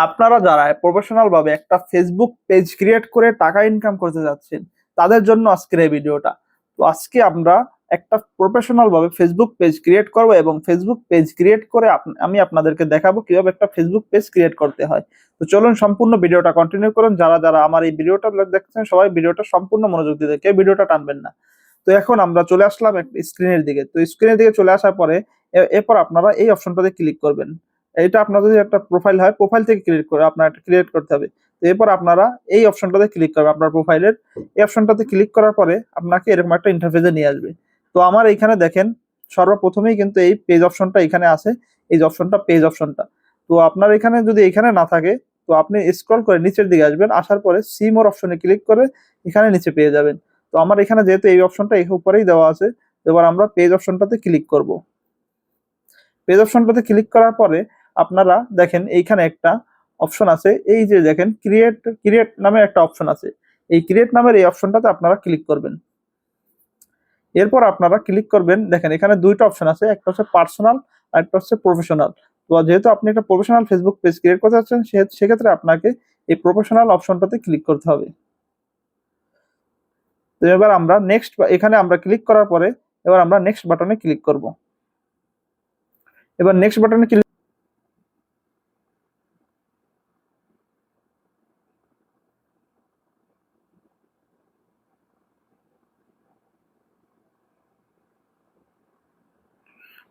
আপনারা যারা প্রফেশনাল ভাবে একটা ফেসবুক পেজ ক্রিয়েট করে টাকা ইনকাম করতে যাচ্ছেন তাদের জন্য আজকের এই ভিডিওটা। তো আজকে আমরা একটা প্রফেশনাল ভাবে ফেসবুক পেজ ক্রিয়েট করব এবং ফেসবুক পেজ ক্রিয়েট করে আমি আপনাদেরকে দেখাবো কিভাবে একটা ফেসবুক পেজ ক্রিয়েট করতে হয়। তো চলুন সম্পূর্ণ ভিডিওটা কন্টিনিউ করুন। যারা যারা আমার এই ভিডিওটা দেখছেন সবাই ভিডিওটা সম্পূর্ণ মনোযোগ দিয়ে দেখে ভিডিওটা টানবেন না। তো এখন আমরা চলে আসলাম স্ক্রিনের দিকে। তো স্ক্রিনের দিকে চলে আসার পরে এরপর আপনারা এই অপশনটাতে ক্লিক করবেন। এটা আপনার যদি একটা প্রোফাইল হয়, প্রোফাইল থেকে ক্রিয়েট করে আপনার একটা ক্রিয়েট করতে হবে। তো এরপর আপনারা এই অপশনটাতে ক্লিক করবেন, আপনার প্রোফাইলের এই অপশনটাতে ক্লিক করার পরে আপনাকে এরকম একটা ইন্টারফেসে নিয়ে আসবে। তো আমার এইখানে দেখেন সর্বপ্রথমেই কিন্তু এই পেজ অপশনটা এখানে আছে, এই যে অপশনটা পেজ অপশনটা। তো আপনার এখানে যদি এখানে না থাকে তো আপনি স্ক্রল করে নিচের দিকে আসবেন, আসার পরে সি মোর অপশনে ক্লিক করে এখানে নিচে পেয়ে যাবেন। তো আমার এখানে যেহেতু এই অপশনটা এই উপরেই দেওয়া আছে, এবার আমরা পেজ অপশনটাতে ক্লিক করব। পেজ অপশনটাতে ক্লিক করার পরে আপনারা দেখেন এইখানে একটা অপশন আছে, এই যে দেখেন ক্রিয়েট ক্রিয়েট নামে একটা অপশন আছে। এই ক্রিয়েট নামের এই অপশনটাতে আপনারা ক্লিক করবেন। এরপর আপনারা ক্লিক করবেন, দেখেন এখানে দুইটা অপশন আছে, একটা হচ্ছে পার্সোনাল আর একটা হচ্ছে প্রফেশনাল। তো যেহেতু আপনি একটা প্রফেশনাল ফেসবুক পেজ ক্রিয়েট করতে চাচ্ছেন সেক্ষেত্রে আপনাকে এই প্রফেশনাল অপশনটাতে ক্লিক করতে হবে। তো এবার আমরা নেক্সট, এখানে আমরা ক্লিক করার পরে এবার আমরা নেক্সট বাটনে ক্লিক করব। এবার নেক্সট বাটনে ক্লিক,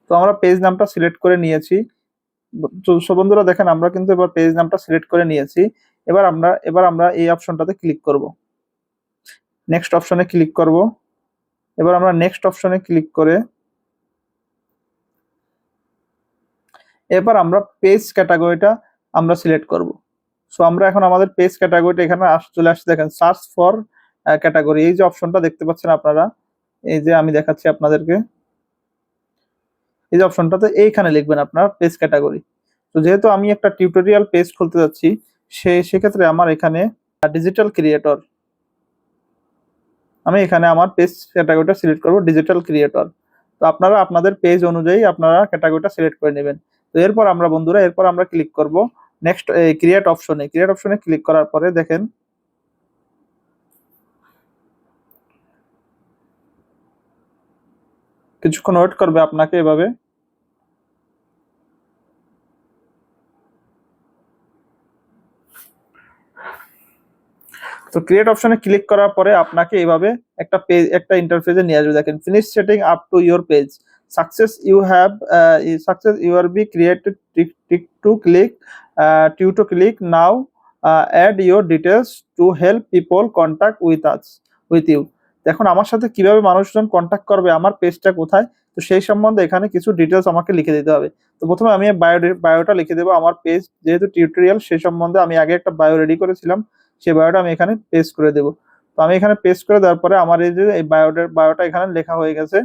তো আমরা পেজ নামটা সিলেক্ট করে নিয়েছি। তো বন্ধুরা দেখেন আমরা কিন্তু এবার পেজ নামটা সিলেক্ট করে নিয়েছি। এবার আমরা এই অপশনটাতে ক্লিক করব, নেক্সট অপশনে ক্লিক করব। এবার আমরা নেক্সট অপশনে ক্লিক করে এবার আমরা পেজ ক্যাটাগরিটা আমরা সিলেক্ট করব। সো আমরা এখন আমাদের পেজ ক্যাটাগরিটা এখানে চলে আসছে, দেখেন সার্চ ফর ক্যাটাগরি, এই যে অপশনটা দেখতে পাচ্ছেন আপনারা, এই যে আমি দেখাচ্ছি আপনাদেরকে, এই যে অপশনটাতে এইখানে লিখবেন আপনার পেজ ক্যাটাগরি। তো যেহেতু আমি একটা টিউটোরিয়াল পেজ খুলতে যাচ্ছি সেক্ষেত্রে আমার এখানে ডিজিটাল ক্রিয়েটর, আমি এখানে আমার পেজ ক্যাটাগরিটা সিলেক্ট করব ডিজিটাল ক্রিয়েটর। তো আপনারা আপনাদের পেজ অনুযায়ী আপনারা ক্যাটাগরিটা সিলেক্ট করে নেবেন। তো এরপর আমরা বন্ধুরা ক্লিক করব নেক্সট ক্রিয়েট অপশনে। ক্রিয়েট অপশনে ক্লিক করার পরে দেখেন কিছুক্ষণ ওয়েট করবে আপনাকে এভাবে। তো ক্রিয়েট অপশনে ক্লিক করার পরে আপনাকে এইভাবে একটা পেজ, একটা ইন্টারফেসে নিয়ে আসবে। দেখেন finish setting up to your page, success you are be created, tick to click now, add your details to help people contact with you. দেখুন আমার সাথে কিভাবে মানুষজন কন্ট্যাক্ট করবে, আমার পেজটা কোথায়, তো সেই সম্বন্ধে এখানে কিছু ডিটেলস আমাকে লিখে দিতে হবে। তো প্রথমে আমি বায়োটা লিখে দেবো। আমার পেজ যেহেতু টিউটোরিয়াল সেই সম্বন্ধে আমি আগে একটা বায়ো রেডি করেছিলাম, সেই বায়োটা আমি এখানে পেস্ট করে দেব। তো আমি এখানে পেস্ট করে দেওয়ার পরে আমার এই যে এই বায়োটা এখানে লেখা হয়ে গেছে।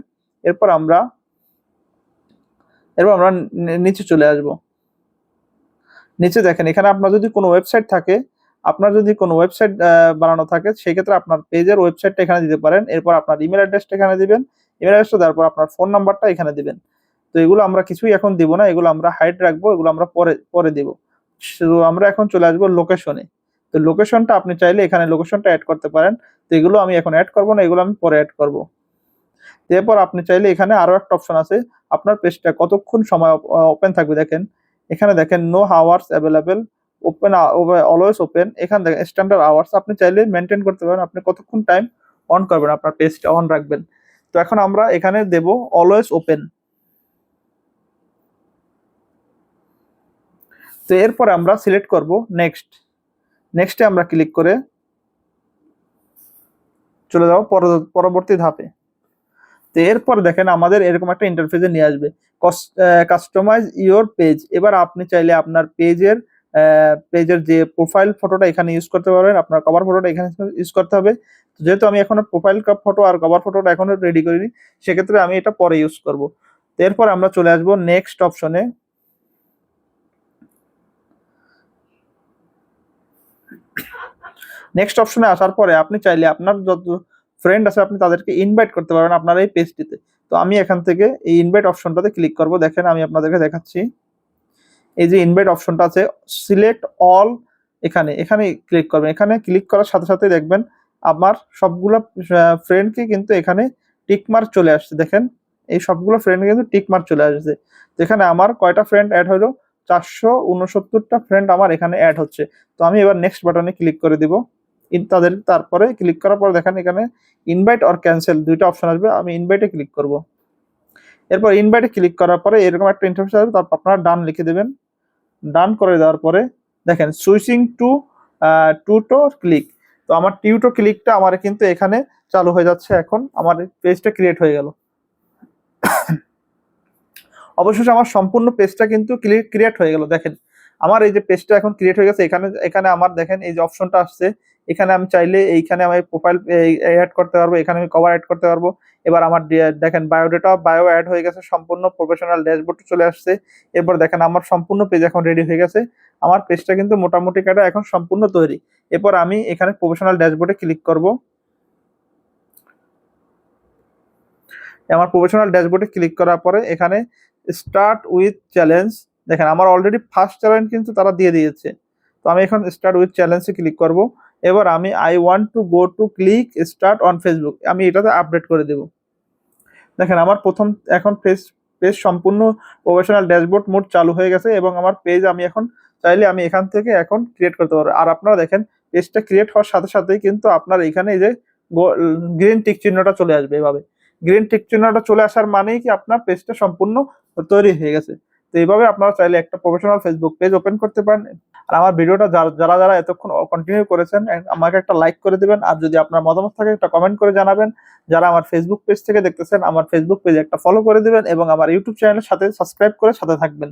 এরপর আমরা নিচে চলে আসব। নিচে দেখেন এখানে আপনার যদি কোনো ওয়েবসাইট থাকে, আপনার যদি কোনো ওয়েবসাইট বানানো থাকে সেক্ষেত্রে আপনার পেজের ওয়েবসাইটটা এখানে দিতে পারেন। এরপর আপনার ইমেল অ্যাড্রেসটা এখানে দিবেন, ইমেল অ্যাড্রেসটা দেওয়ার পর আপনার ফোন নাম্বারটা এখানে দিবেন। তো এগুলো আমরা কিছুই এখন দিব না, এগুলো আমরা হাইড রাখবো, এগুলো আমরা পরে দিব। শুধু আমরা এখন চলে আসবো লোকেশনে। তো লোকেশনটা আপনি চাইলে এখানে লোকেশনটা অ্যাড করতে পারেন। তো এগুলো আমি এখন অ্যাড করবো না, এগুলো আমি পরে অ্যাড করব। এরপর আপনি চাইলে এখানে আরো একটা অপশন আছে, আপনার পেজটা কতক্ষণ সময় ওপেন থাকবে। দেখেন এখানে দেখেন no hours available, open always open. এখানে দেখেন স্ট্যান্ডার্ড আওয়ার্স, আপনি চাইলে মেনটেন করতে পারেন আপনি কতক্ষণ টাইম অন করবেন, আপনার পেজটা অন রাখবেন। তো এখন আমরা এখানে দেব অলওয়েজ ওপেন। তো এরপরে আমরা সিলেক্ট করব নেক্সটে আমরা ক্লিক করে চলে যাব পরবর্তী ধাপে। তো এরপর দেখেন আমাদের এরকম একটা ইন্টারফেসে নিয়ে আসবে, কাস্টমাইজ ইওর পেজ। এবার আপনি চাইলে আপনার পেজের যে প্রোফাইল ফটোটা এখানে ইউজ করতে পারবেন, আপনার কভার ফটোটা এখানে ইউজ করতে হবে। যেহেতু আমি এখনো প্রোফাইল ফটো আর কভার ফটোটা এখনো রেডি করিনি সেক্ষেত্রে আমি এটা পরে ইউজ করব। তো এরপর আমরা চলে আসবো নেক্সট অপশনে। নেক্সট অপশনে আসার পরে আপনি চাইলে আপনার যত ফ্রেন্ড আছে আপনি তাদেরকে ইনভাইট করতে পারবেন আপনার এই পেজটিতে। তো আমি এখান থেকে এই ইনভাইট অপশনটাতে ক্লিক করব। দেখেন আমি আপনাদেরকে দেখাচ্ছি, এই যে ইনভাইট অপশনটা আছে, সিলেক্ট অল, এখানে এখানে ক্লিক করবেন। এখানে ক্লিক করার সাথে সাথে দেখবেন আমার সবগুলো ফ্রেন্ডকে কিন্তু এখানে টিকমার্ক চলে আসছে। দেখেন এই সবগুলো ফ্রেন্ড কিন্তু টিকমার্ক চলে আসছে। যেখানে আমার কয়টা ফ্রেন্ড অ্যাড হলো, 469টা ফ্রেন্ড আমার এখানে অ্যাড হচ্ছে। তো আমি এবার নেক্সট বাটনে ক্লিক করে দিব তাদের। তারপরে ক্লিক করার পর দেখেন এখানে ইনভাইট অর ক্যান্সেল দুইটা অপশন আসবে, আমি ইনভাইটে ক্লিক করব। এরপর ইনভাইটে ক্লিক করার পরে এরকম একটা ইন্টারফেস আসবে, তারপর আপনারা ডান লিখে দেবেন। ডান করে দেওয়ার পরে দেখেন সুইচিং টু টুটো ক্লিক, তো আমার টিউটো ক্লিকটা আমার কিন্তু এখানে চালু হয়ে যাচ্ছে। এখন আমার পেজটা ক্রিয়েট হয়ে গেল। অবশেষে আমার সম্পূর্ণ পেজটা কিন্তু ক্রিয়েট হয়ে গেল। দেখেন আমার এই যে পেজটা এখন ক্রিয়েট হয়ে গেছে। এখানে এখানে আমার দেখেন এই যে অপশনটা আসছে, এখানে আমি চাইলে এইখানে আমি প্রোফাইল অ্যাড করতে পারবো, এখানে আমি কভার অ্যাড করতে পারবো। এবার আমার দেখেন বায়ো অ্যাড হয়ে গেছে, সম্পূর্ণ প্রফেশনাল ড্যাশবোর্ড চলে আসছে। এরপর দেখেন আমার সম্পূর্ণ পেজ এখন রেডি হয়ে গেছে। আমার পেজটা কিন্তু মোটামুটি কাটা এখন সম্পূর্ণ তৈরি। এরপর আমি এখানে প্রফেশনাল ড্যাশবোর্ডে ক্লিক করব। আমার প্রফেশনাল ড্যাশবোর্ডে ক্লিক করার পরে এখানে স্টার্ট উইথ চ্যালেঞ্জ, দেখেন আমার অলরেডি ফার্স্ট চ্যালেঞ্জ কিন্তু তারা দিয়ে দিয়েছে। তো আমি এখন স্টার্ট উইথ চ্যালেঞ্জে ক্লিক করব। এবার আমি I want to go to click start on Facebook, আমি এটাতে আপডেট করে দেব। দেখেন আমার প্রথম এখন পেজ সম্পূর্ণ প্রফেশনাল ড্যাশবোর্ড মোড চালু হয়ে গেছে এবং আমার পেজ আমি এখন চাইলে আমি এখান থেকে এখন ক্রিয়েট করতে পারবো। আর আপনারা দেখেন পেজটা ক্রিয়েট হওয়ার সাথে সাথেই কিন্তু আপনার এখানে এই যে গ্রিন টিক চিহ্নটা চলে আসবে। এভাবে গ্রিন টিক চিহ্নটা চলে আসার মানেই কি আপনার পেজটা সম্পূর্ণ তৈরি হয়ে গেছে। তো এইভাবে আপনারা চাইলে একটা প্রফেশনাল ফেসবুক পেজ ওপেন করতে পারেন। আর আমার ভিডিওটা যারা যারা এতক্ষণ কন্টিনিউ করেছেন আমাকে একটা লাইক করে দিবেন। আর যদি আপনার মতামত থাকে একটা কমেন্ট করে জানাবেন। যারা আমার ফেসবুক পেজ থেকে দেখতেছেন আমার ফেসবুক পেজে একটা ফলো করে দিবেন এবং আমার ইউটিউব চ্যানেলের সাথে সাবস্ক্রাইব করে সাথে থাকবেন।